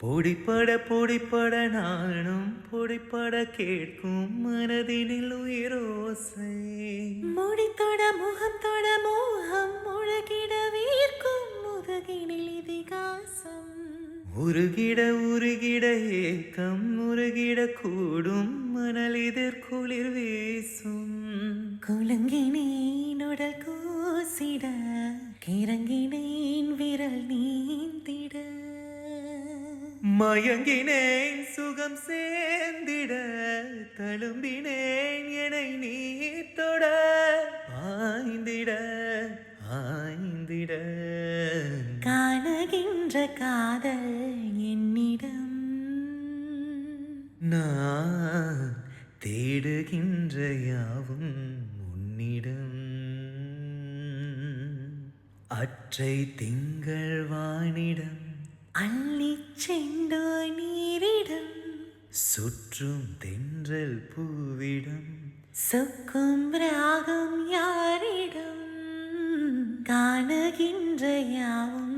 பொடிப்பட நானும் பொடிப்பட கேட்கும் மனதினில் உயிரோசை. முடித்தொட முகம் தொட மோகம் முழகிட வீர்க்கும் முதுகினில் இதிகாசம். உருகிட ஏக்கம் உருகிட கூடும் மணல் எதிர்குளிர் வீசும். குலுங்கினேன் உடல் கூசிட கிறங்கினேன் விரல் நீந்திட. மயங்கினேன் சுகம் சேர்ந்திட தழும்பினேன் என்னை நீ தொட. ஆய்ந்திட காணுகின்ற காதல் என்னிடம், நான் தேடுகின்ற யாவும் உன்னிடம். அற்றை திங்கள் வானிடம் அள்ளிச் செண்டோ நீரிடம். சுற்றும் தென்றல் பூவிடம் சொக்கும் ராகம் யாரிடம். காணுகின்ற யாவும்